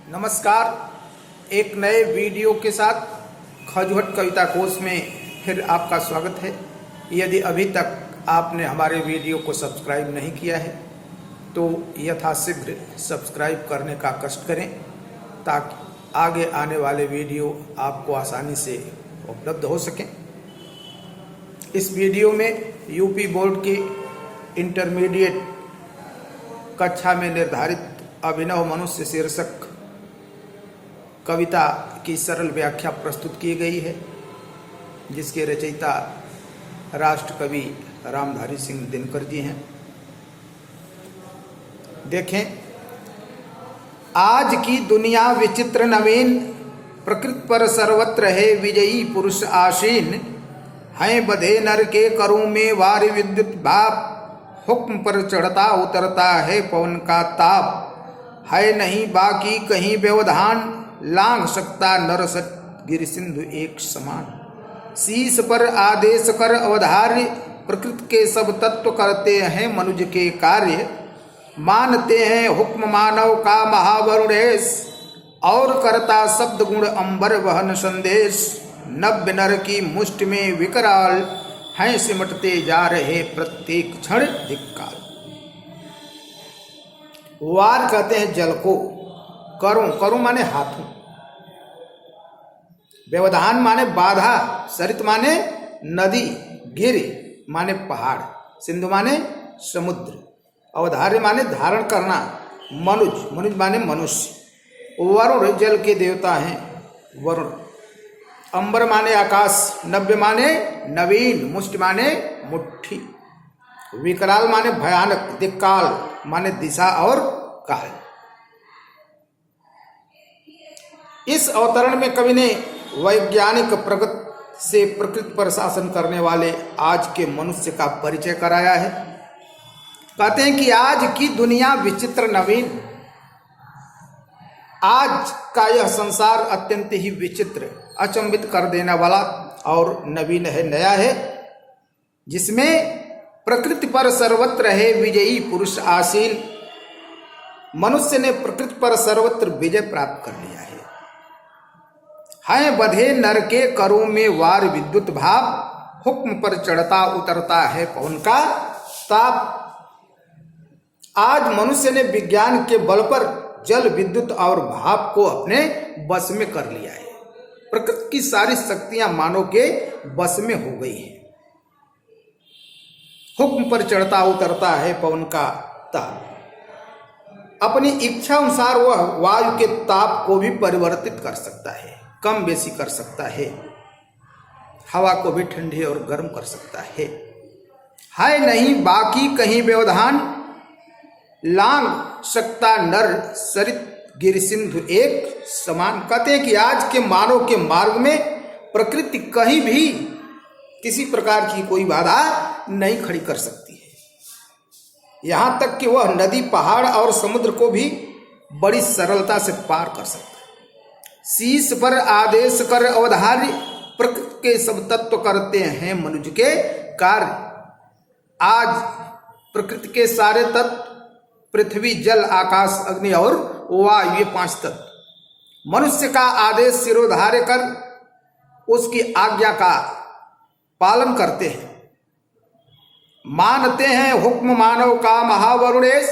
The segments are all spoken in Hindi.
नमस्कार। एक नए वीडियो के साथ खजुहट कविता कोश में फिर आपका स्वागत है। यदि अभी तक आपने हमारे वीडियो को सब्सक्राइब नहीं किया है तो यथाशीघ्र सब्सक्राइब करने का कष्ट करें ताकि आगे आने वाले वीडियो आपको आसानी से उपलब्ध हो सकें। इस वीडियो में यूपी बोर्ड के इंटरमीडिएट कक्षा में निर्धारित अभिनव मनुष्य शीर्षक कविता की सरल व्याख्या प्रस्तुत की गई है, जिसके रचयिता राष्ट्र कवि रामधारी सिंह दिनकर जी हैं। देखें, आज की दुनिया विचित्र नवीन, प्रकृति पर सर्वत्र है विजयी पुरुष आसीन। हैं बधे नर के करों में वार विद्युत भाप, हुक्म पर चढ़ता उतरता है पवन का ताप। है नहीं बाकी कहीं व्यवधान, लांघ सकता नर सत गिर सिंधु एक समान। शीश पर आदेश कर अवधार्य, प्रकृति के सब तत्व करते हैं मनुज के कार्य। मानते हैं हुक्म मानव का महावरुणेश, और करता शब्द गुण अंबर वहन संदेश। नव्य नर की मुष्टि में विकराल, हैं सिमटते जा रहे प्रत्येक क्षण धिक्काल। वार कहते हैं जल को, करूं करूं माने हाथों, व्यवधान माने बाधा, सरित माने नदी, गिर माने पहाड़, सिंधु माने समुद्र, अवधार्य माने धारण करना, मनुज मनुज माने मनुष्य। वरुण जल के देवता हैं वरुण। अंबर माने आकाश, नव्य माने नवीन, मुष्टि माने मुट्ठी, विकराल माने भयानक, दिक्काल माने दिशा और काल। इस अवतरण में कवि ने वैज्ञानिक प्रगति से प्रकृति पर शासन करने वाले आज के मनुष्य का परिचय कराया है। कहते हैं कि आज की दुनिया विचित्र नवीन, आज का यह संसार अत्यंत ही विचित्र, अचंभित कर देने वाला और नवीन है, नया है, जिसमें प्रकृति पर सर्वत्र है विजयी पुरुष आसीन। मनुष्य ने प्रकृति पर सर्वत्र विजय प्राप्त कर लिया है। हैं बधे नर के करों में वार विद्युत भाप, हुक्म पर चढ़ता उतरता है पवन का ताप। आज मनुष्य ने विज्ञान के बल पर जल, विद्युत और भाप को अपने बस में कर लिया है। प्रकृति की सारी शक्तियां मानव के बस में हो गई हैं। हुक्म पर चढ़ता उतरता है पवन का ताप। अपनी इच्छा अनुसार वह वायु के ताप को भी परिवर्तित कर सकता है, कम बेसी कर सकता है, हवा को भी ठंडी और गर्म कर सकता है नहीं बाकी कहीं व्यवधान, लांघ सकता नर सरित गिर सिंधु एक समान। कहते हैं कि आज के मानव के मार्ग में प्रकृति कहीं भी किसी प्रकार की कोई बाधा नहीं खड़ी कर सकती है। यहां तक कि वह नदी, पहाड़ और समुद्र को भी बड़ी सरलता से पार कर सकता है। शीश पर आदेश कर अवधार्य, प्रकृति के सब तत्व करते हैं मनुज के कार्य। आज प्रकृति के सारे तत्व, पृथ्वी, जल, आकाश, अग्नि और वायु, ये 5 तत्व मनुष्य का आदेश सिरोधार्य कर उसकी आज्ञा का पालन करते हैं। मानते हैं हुक्म मानव का महावरुणेश,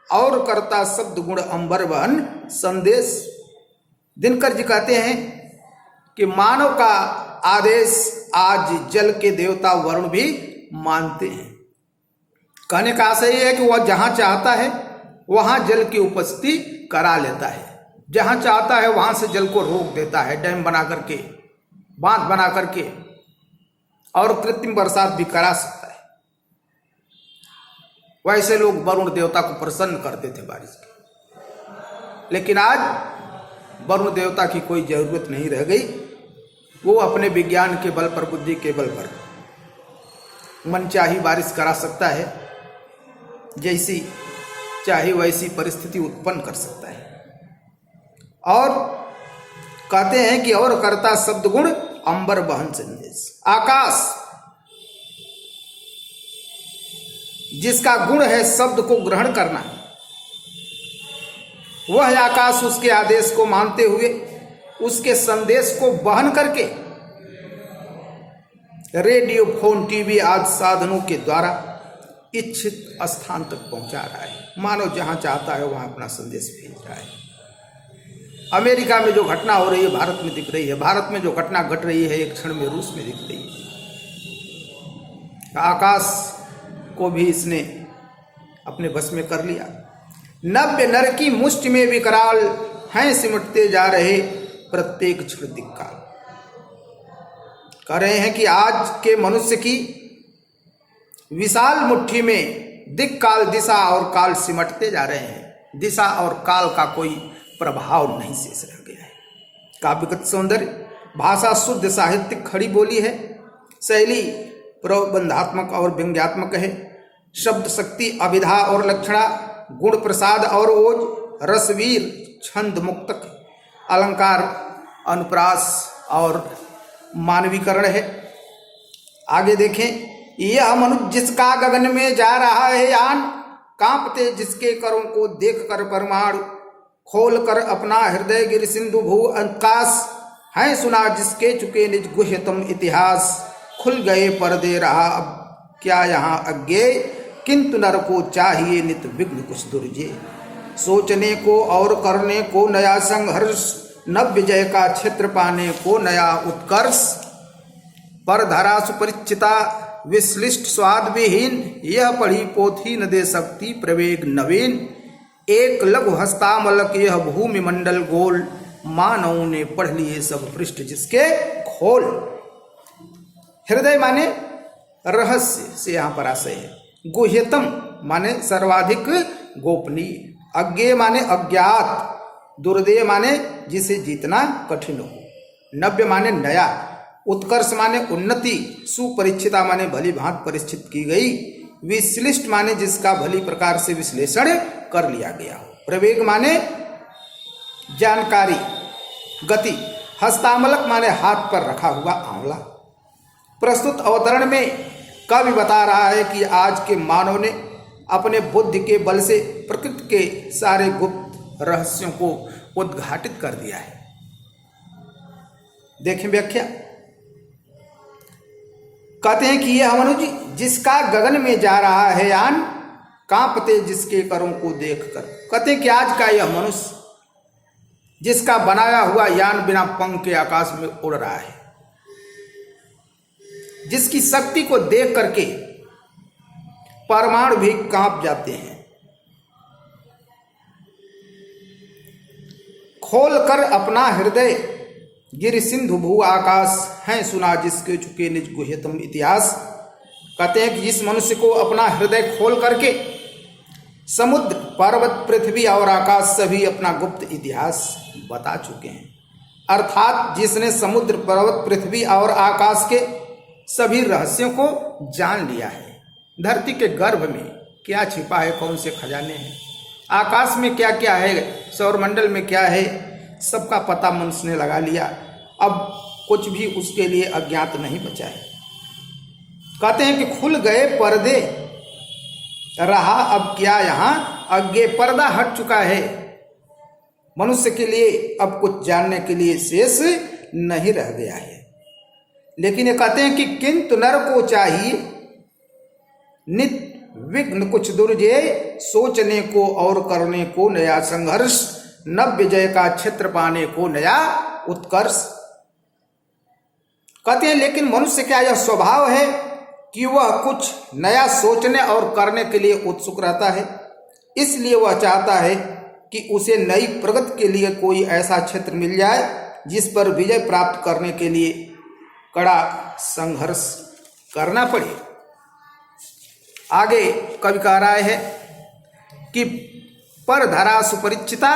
और करता शब्द गुण अंबर वहन संदेश। दिनकर जी कहते हैं कि मानव का आदेश आज जल के देवता वरुण भी मानते हैं। कहने का आशय यह है कि वह जहां चाहता है वहां जल की उपस्थिति करा लेता है, जहां चाहता है वहां से जल को रोक देता है, डैम बना करके, बांध बना करके, और कृत्रिम बरसात भी करा सकता है। वैसे लोग वरुण देवता को प्रसन्न करते थे बारिश की, लेकिन आज वरुण देवता की कोई जरूरत नहीं रह गई। वो अपने विज्ञान के बल पर, बुद्धि के बल पर मनचाही बारिश करा सकता है, जैसी चाहे वैसी परिस्थिति उत्पन्न कर सकता है। और कहते हैं कि और करता शब्द गुण अंबर वहन संदेश। आकाश जिसका गुण है शब्द को ग्रहण करना, वह आकाश उसके आदेश को मानते हुए उसके संदेश को वहन करके रेडियो, फोन, टीवी आदि साधनों के द्वारा इच्छित स्थान तक पहुंचा रहा है। मानव जहां चाहता है वहां अपना संदेश भेज रहा है। अमेरिका में जो घटना हो रही है भारत में दिख रही है, भारत में जो घटना घट रही है एक क्षण में रूस में दिख रही है। आकाश को भी इसने अपने बस में कर लिया। नव्य नर की मुष्टि में विकराल हैं सिमटते जा रहे प्रत्येक क्षण दिक्काल। कह रहे हैं कि आज के मनुष्य की विशाल मुट्ठी में दिक्काल, दिशा और काल सिमटते जा रहे हैं। दिशा और काल का कोई प्रभाव नहीं शेष रह गया है। काव्यगत सौंदर्य, भाषा शुद्ध, साहित्यिक खड़ी बोली है, शैली प्रबंधात्मक और व्यंग्यात्मक है, शब्द शक्ति, अभिधा और लक्षणा, गुण प्रसाद और ओज, रसवीर, छंद मुक्तक, अलंकार, अनुप्रास और मानवीकरण है। आगे देखें, यह मनुष्य जिसका गगन में जा रहा है यान, कांपते जिसके करों को देख कर परमाणु, खोल कर अपना हृदय गिर सिंधु भू आकाश, है सुना जिसके चुके निज गुह्यतम इतिहास, खुल गए पर्दे रहा अब क्या यहाँ अज्ञेय, किंतु नर को चाहिए नित विघ्न कुछ दुर्जय, सोचने को और करने को नया संघर्ष, नव्य जय का क्षेत्र पाने को नया उत्कर्ष, पर धरा सुपरिचिता विश्लिष्ट स्वाद विहीन, यह पढ़ी पोथी न दे सकती प्रवेग नवीन, एक लघु हस्तामलक यह भूमि मंडल गोल, मानव ने पढ़ लिए सब पृष्ठ जिसके खोल। हृदय माने रहस्य से यहाँ पर आशय है, गुह्यतम माने सर्वाधिक गोपनीय, अज्ञेय माने अज्ञात, दुर्देय माने जिसे जीतना कठिन हो, नव्य माने नया, उत्कर्ष माने उन्नति, सुपरिचिता माने भली भांति परिचित की गई, विश्लिष्ट माने जिसका भली प्रकार से विश्लेषण कर लिया गया हो, प्रवेग माने जानकारी, गति, हस्तामलक माने हाथ पर रखा हुआ आंवला। प्रस्तुत अवतरण में कवि बता रहा है कि आज के मानव ने अपने बुद्धि के बल से प्रकृति के सारे गुप्त रहस्यों को उद्घाटित कर दिया है। देखें व्याख्या, कहते हैं कि यह मनुष्य जिसका गगन में जा रहा है यान, कांपते जिसके करों को देखकर। कहते हैं कि आज का यह मनुष्य जिसका बनाया हुआ यान बिना पंख के आकाश में उड़ रहा है, जिसकी शक्ति को देख करके परमाणु भी कांप जाते हैं, खोल कर अपना हृदय गिर सिंधु भू आकाश, हैं सुना जिसके चुके निज गुह्यतम इतिहास। कहते हैं कि इस मनुष्य को अपना हृदय खोल करके समुद्र, पर्वत, पृथ्वी और आकाश सभी अपना गुप्त इतिहास बता चुके हैं। अर्थात जिसने समुद्र, पर्वत, पृथ्वी और आकाश के सभी रहस्यों को जान लिया है। धरती के गर्भ में क्या छिपा है, कौन से खजाने हैं, आकाश में क्या क्या है, सौरमंडल में क्या है, सबका पता मनुष्य ने लगा लिया। अब कुछ भी उसके लिए अज्ञात नहीं बचा है। कहते हैं कि खुल गए पर्दे रहा अब क्या यहाँ अज्ञे, पर्दा हट चुका है, मनुष्य के लिए अब कुछ जानने के लिए शेष नहीं रह गया है। लेकिन ये कहते हैं कि किंतु नर को चाहिए नित विघ्न कुछ दुर्जय, सोचने को और करने को नया संघर्ष, नव्य जय का क्षेत्र पाने को नया उत्कर्ष। कहते हैं लेकिन मनुष्य क्या यह स्वभाव है कि वह कुछ नया सोचने और करने के लिए उत्सुक रहता है, इसलिए वह चाहता है कि उसे नई प्रगति के लिए कोई ऐसा क्षेत्र मिल जाए जिस पर विजय प्राप्त करने के लिए कड़ा संघर्ष करना पड़े। आगे कवि कह रहा है कि पर धरा सुपरिचिता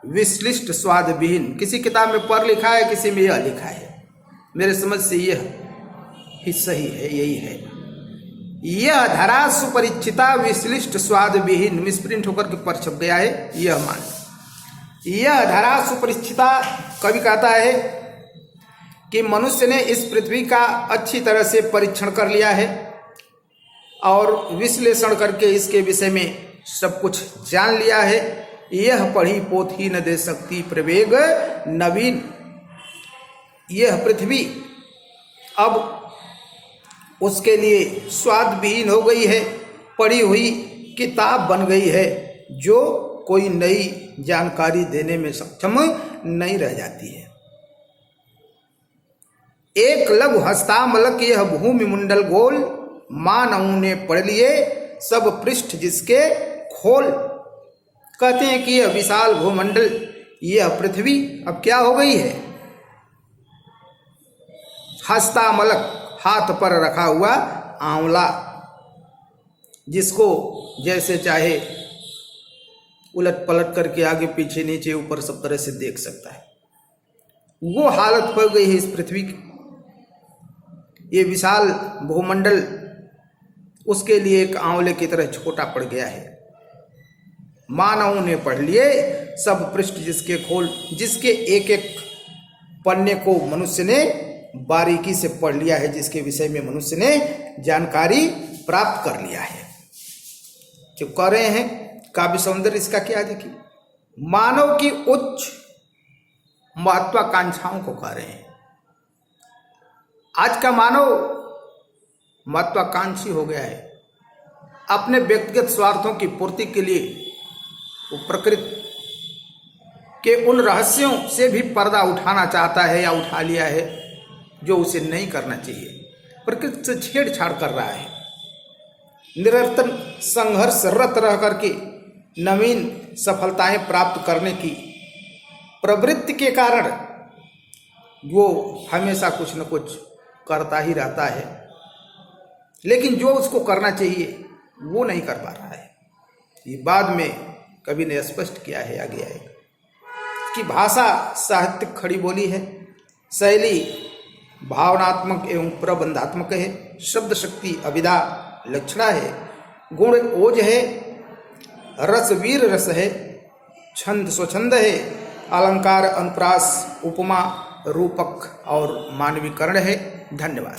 विश्लिष्ट स्वाद विहीन। किसी किताब में पर लिखा है, किसी में यह लिखा है, मेरे समझ से यह ही सही है, यही है। यह धरा सुपरिचिता विश्लिष्ट स्वाद विहीन, मिसप्रिंट होकर के पर छप गया है, यह मान। यह धरा सुपरिचिता, कवि कहता है कि मनुष्य ने इस पृथ्वी का अच्छी तरह से परीक्षण कर लिया है और विश्लेषण करके इसके विषय में सब कुछ जान लिया है। यह पढ़ी पोथी न दे सकती प्रवेग नवीन। यह पृथ्वी अब उसके लिए स्वाद विहीन हो गई है, पढ़ी हुई किताब बन गई है, जो कोई नई जानकारी देने में सक्षम नहीं रह जाती है। एक लघु हस्तामलक यह भूमि मुंडल गोल, मानव ने पढ़ लिए सब पृष्ठ जिसके खोल। कहते हैं कि यह विशाल भूमंडल, यह पृथ्वी अब क्या हो गई है? हस्तामलक, हाथ पर रखा हुआ आंवला, जिसको जैसे चाहे उलट पलट करके आगे पीछे नीचे ऊपर सब तरह से देख सकता है। वो हालत हो गई है इस पृथ्वी की। ये विशाल भूमंडल उसके लिए एक आंवले की तरह छोटा पड़ गया है। मानव ने पढ़ लिए सब पृष्ठ जिसके खोल, जिसके एक एक पन्ने को मनुष्य ने बारीकी से पढ़ लिया है, जिसके विषय में मनुष्य ने जानकारी प्राप्त कर लिया है। जो कह रहे हैं काव्य सौंदर्य इसका क्या देखिए, मानव की उच्च महत्वाकांक्षाओं को कह रहे हैं। आज का मानव महत्वाकांक्षी हो गया है। अपने व्यक्तिगत स्वार्थों की पूर्ति के लिए वो प्रकृति के उन रहस्यों से भी पर्दा उठाना चाहता है या उठा लिया है, जो उसे नहीं करना चाहिए। प्रकृति से छेड़छाड़ कर रहा है। निरंतर संघर्षरत रह करके नवीन सफलताएं प्राप्त करने की प्रवृत्ति के कारण वो हमेशा कुछ न कुछ करता ही रहता है, लेकिन जो उसको करना चाहिए वो नहीं कर पा रहा है। ये बाद में कवि ने स्पष्ट किया है आगे आएगा कि भाषा साहित्यिक खड़ी बोली है, शैली भावनात्मक एवं प्रबंधात्मक है, शब्द शक्ति अभिधा लक्षणा है, गुण ओज है, रस वीर रस है, छंद स्वछंद है, अलंकार अनुप्रास उपमा रूपक और मानवीकरण है। धन्यवाद।